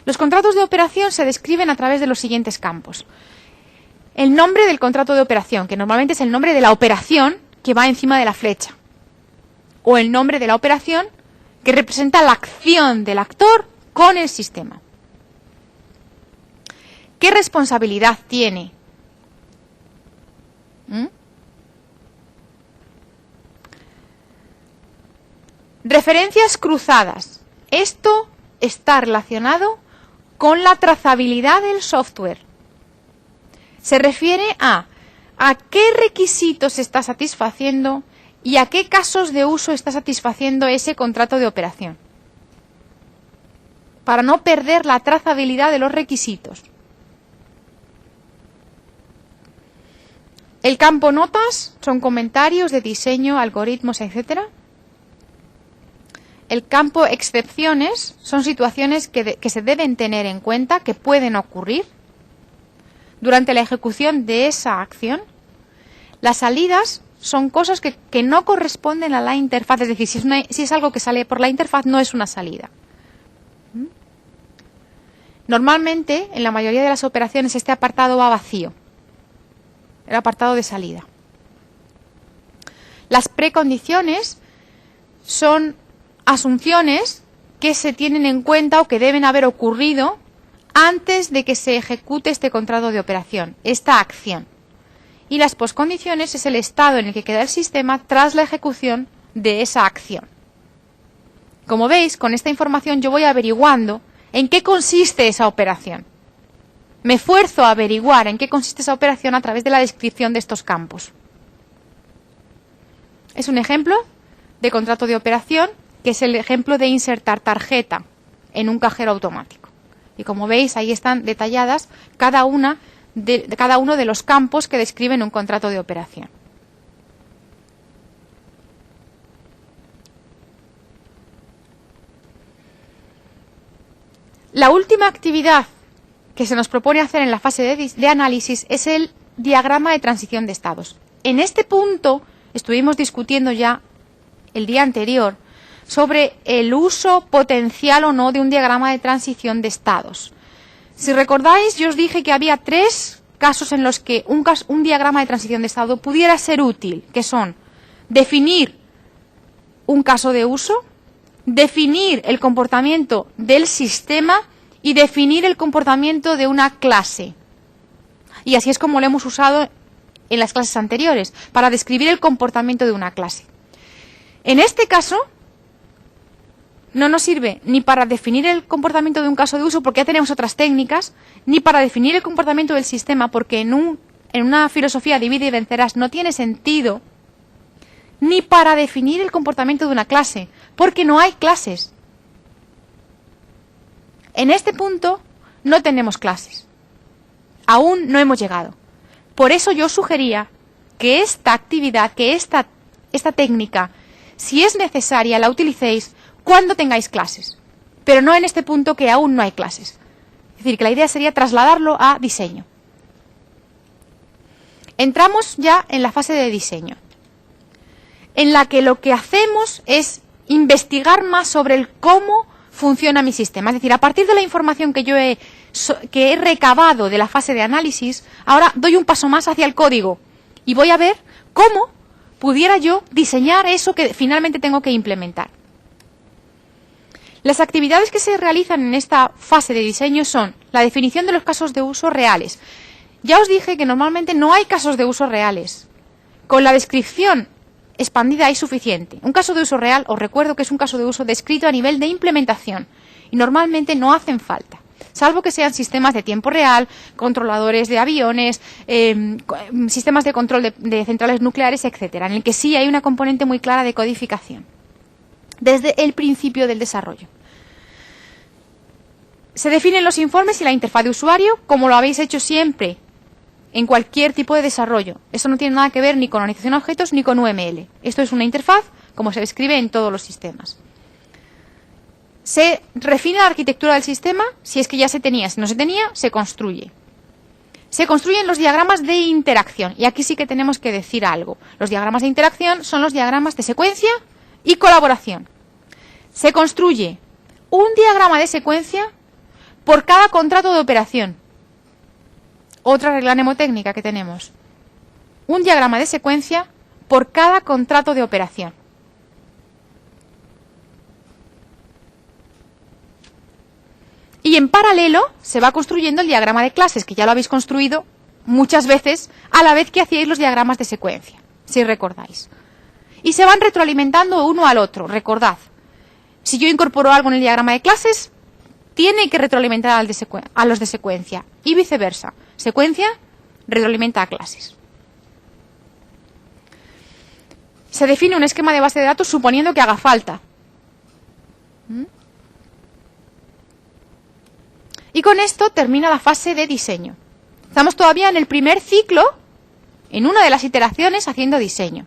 Los contratos de operación se describen a través de los siguientes campos. El nombre del contrato de operación, que normalmente es el nombre de la operación que va encima de la flecha. O el nombre de la operación que representa la acción del actor con el sistema. ¿Qué responsabilidad tiene? Referencias cruzadas. Esto está relacionado con la trazabilidad del software. Se refiere a qué requisitos está satisfaciendo y a qué casos de uso está satisfaciendo ese contrato de operación. Para no perder la trazabilidad de los requisitos. El campo notas son comentarios de diseño, algoritmos, etc. El campo excepciones son situaciones que se deben tener en cuenta, que pueden ocurrir durante la ejecución de esa acción. Las salidas son cosas que no corresponden a la interfaz, es decir, si es algo que sale por la interfaz, no es una salida. Normalmente, en la mayoría de las operaciones, este apartado va vacío, el apartado de salida. Las precondiciones son asunciones que se tienen en cuenta o que deben haber ocurrido antes de que se ejecute este contrato de operación, esta acción. Y las poscondiciones es el estado en el que queda el sistema tras la ejecución de esa acción. Como veis, con esta información yo voy averiguando en qué consiste esa operación. Me esfuerzo a averiguar en qué consiste esa operación a través de la descripción de estos campos. Es un ejemplo de contrato de operación, que es el ejemplo de insertar tarjeta en un cajero automático. Y como veis, ahí están detalladas cada uno de los campos que describen un contrato de operación. La última actividad que se nos propone hacer en la fase de análisis es el diagrama de transición de estados. En este punto estuvimos discutiendo ya el día anterior sobre el uso potencial o no de un diagrama de transición de estados. Si recordáis, yo os dije que había 3 casos en los que un diagrama de transición de estado pudiera ser útil, que son definir un caso de uso, definir el comportamiento del sistema y definir el comportamiento de una clase. Y así es como lo hemos usado en las clases anteriores, para describir el comportamiento de una clase. En este caso, no nos sirve ni para definir el comportamiento de un caso de uso, porque ya tenemos otras técnicas, ni para definir el comportamiento del sistema, porque en una filosofía divide y vencerás no tiene sentido, ni para definir el comportamiento de una clase, porque no hay clases. En este punto no tenemos clases. Aún no hemos llegado. Por eso yo sugería que esta actividad, que esta técnica, si es necesaria, la utilicéis cuando tengáis clases. Pero no en este punto que aún no hay clases. Es decir, que la idea sería trasladarlo a diseño. Entramos ya en la fase de diseño, en la que lo que hacemos es investigar más sobre el cómo funciona mi sistema. Es decir, a partir de la información que yo he recabado de la fase de análisis, ahora doy un paso más hacia el código y voy a ver cómo pudiera yo diseñar eso que finalmente tengo que implementar. Las actividades que se realizan en esta fase de diseño son la definición de los casos de uso reales. Ya os dije que normalmente no hay casos de uso reales. Con la descripción expandida es suficiente. Un caso de uso real, os recuerdo que es un caso de uso descrito a nivel de implementación y normalmente no hacen falta, salvo que sean sistemas de tiempo real, controladores de aviones, sistemas de control de centrales nucleares, etcétera, en el que sí hay una componente muy clara de codificación desde el principio del desarrollo. Se definen los informes y la interfaz de usuario, como lo habéis hecho siempre en cualquier tipo de desarrollo. Esto no tiene nada que ver ni con organización de objetos ni con UML. Esto es una interfaz, como se describe en todos los sistemas. Se refina la arquitectura del sistema, si es que ya se tenía. Si no se tenía, se construye. Se construyen los diagramas de interacción. Y aquí sí que tenemos que decir algo. Los diagramas de interacción son los diagramas de secuencia y colaboración. Se construye un diagrama de secuencia por cada contrato de operación. Otra regla mnemotécnica que tenemos. Un diagrama de secuencia por cada contrato de operación. Y en paralelo se va construyendo el diagrama de clases, que ya lo habéis construido muchas veces a la vez que hacíais los diagramas de secuencia, si recordáis. Y se van retroalimentando uno al otro, recordad. Si yo incorporo algo en el diagrama de clases, tiene que retroalimentar a los de secuencia y viceversa. Secuencia retroalimenta a clases. Se define un esquema de base de datos suponiendo que haga falta. Y con esto termina la fase de diseño. Estamos todavía en el primer ciclo, en una de las iteraciones, haciendo diseño.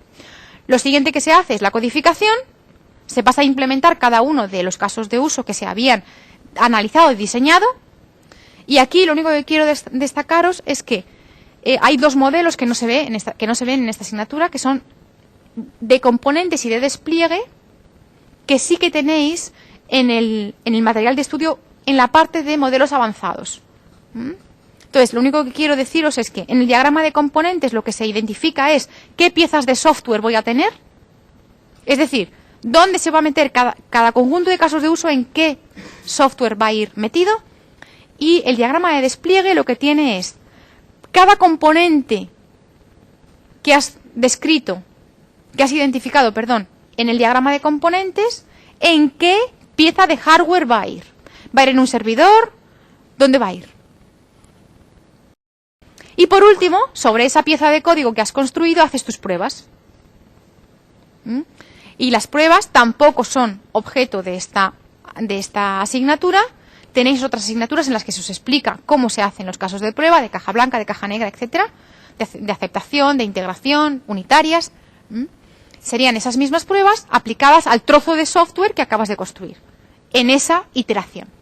Lo siguiente que se hace es la codificación, se pasa a implementar cada uno de los casos de uso que se habían analizado y diseñado. Y aquí lo único que quiero destacaros es que hay dos modelos que no se ven en esta asignatura, que son de componentes y de despliegue, que sí que tenéis en el material de estudio en la parte de modelos avanzados. Entonces, lo único que quiero deciros es que en el diagrama de componentes lo que se identifica es qué piezas de software voy a tener, es decir, dónde se va a meter cada conjunto de casos de uso, en qué software va a ir metido, y el diagrama de despliegue lo que tiene es cada componente que has identificado, en el diagrama de componentes, en qué pieza de hardware va a ir. ¿Va a ir en un servidor? ¿Dónde va a ir? Y por último, sobre esa pieza de código que has construido, haces tus pruebas. Y las pruebas tampoco son objeto de esta asignatura. Tenéis otras asignaturas en las que se os explica cómo se hacen los casos de prueba, de caja blanca, de caja negra, etcétera, de aceptación, de integración, unitarias. Serían esas mismas pruebas aplicadas al trozo de software que acabas de construir en esa iteración.